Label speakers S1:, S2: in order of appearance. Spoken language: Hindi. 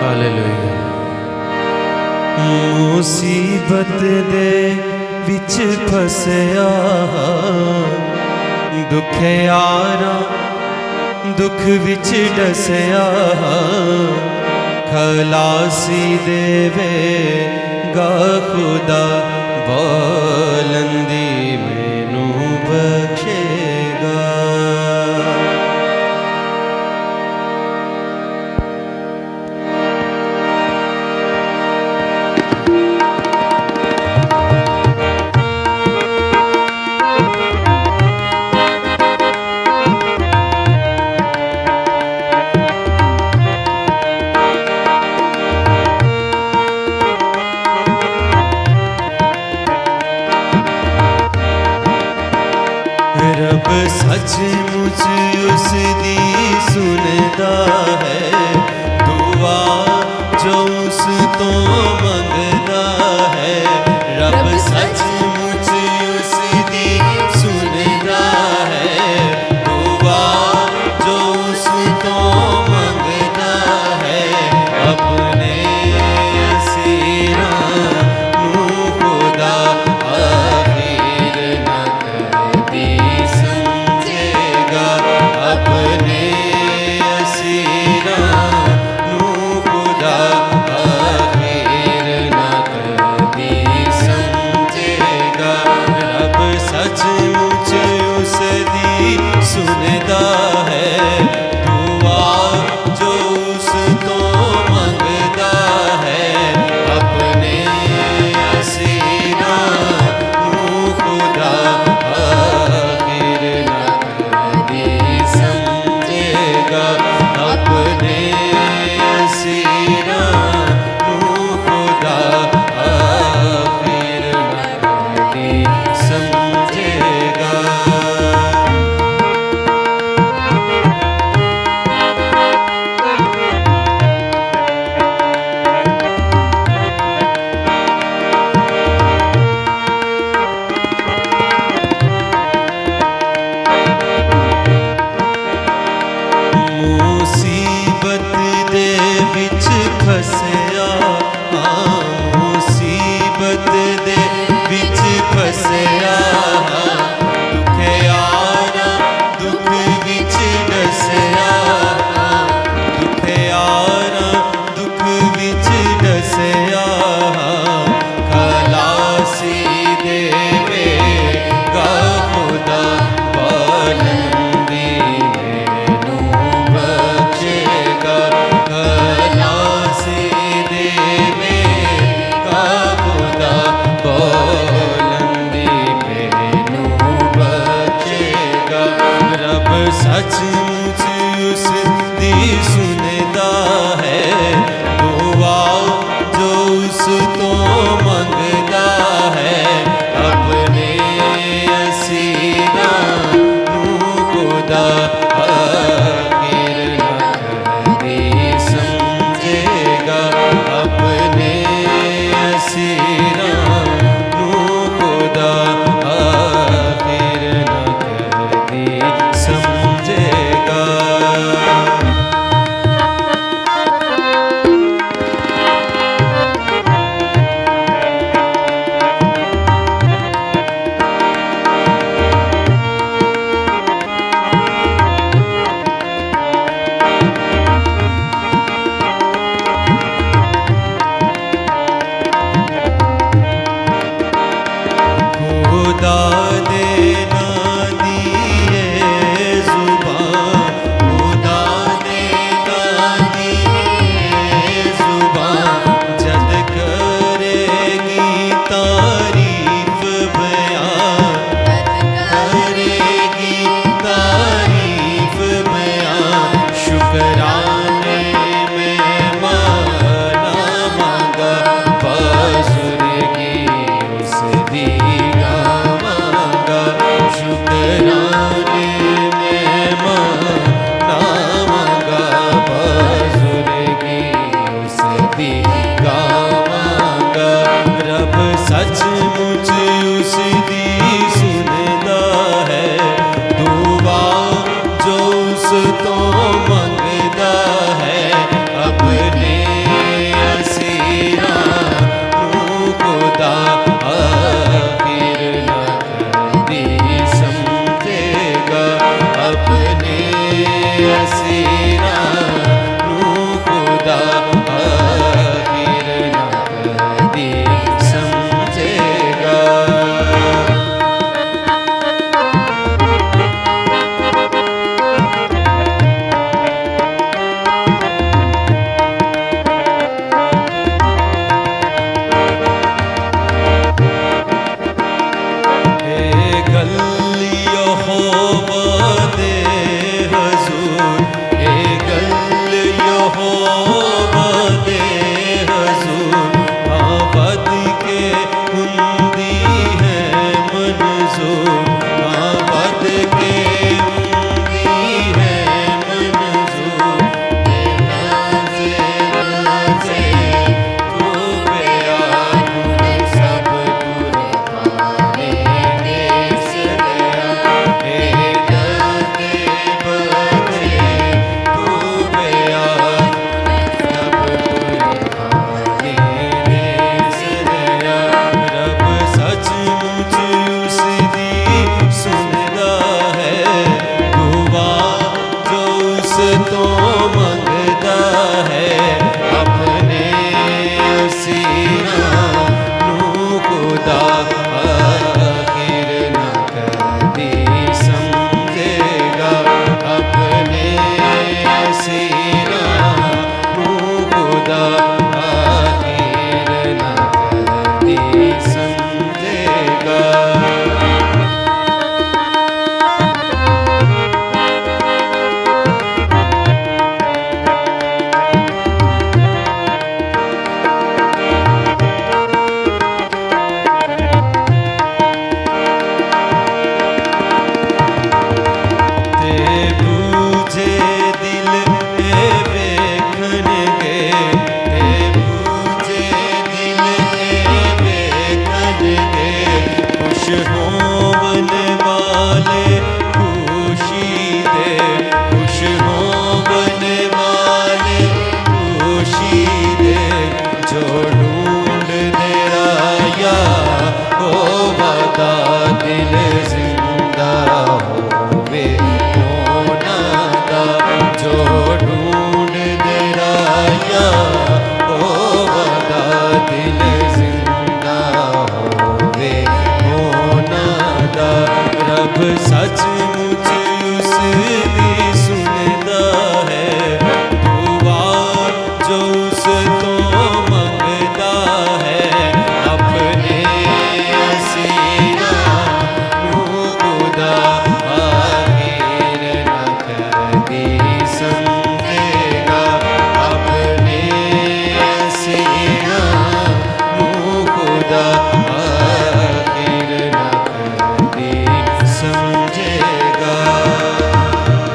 S1: हालेलुया। मुसीबत दे विच फसया, दुखियारा दुख विच डसया, खलासी देवे गा खुदा, बुलंदी मैनू बख्शेगा। रब सचमुच उसदी सुनदा है, दुआ जो उस तो मंगदा है। रब सचमुच उसदी सुनदा है, दुआ जो उस तो मंगदा है। अपने असीरां नू खुदा आखिर न कदी समझेगा। अपने असीरां नू खुदा आखिर न कदी समझेगा। रब सचमुच उसदी सुनदा है, दुआ जो उस तो मंगदा है। अपने असीरां नू खुदा आखिर न कदी समझेगा। अपने असीरां नू खुदा आखिर न कदी समझेगा। मुसीबत दे विच फसया, मुसीबत दे विच फसया, दुखियारा दुख विच डसया, दुखियारा दुख विच डसया, खलासी देवे गा खुदा, बुलंदी मैनू बख्शेगा। खलासी देवे गा खुदा, बुलंदी मैनू बख्शेगा। रब सचमुच उसदी सुनदा है, दुआ जो उस तो मंगदा है। अपने असीरां नू खुदा आखिर न कदी समझेगा। अपने असीरां नू खुदा आखिर न कदी समझेगा। समझेगा अपने सीना नू खुदा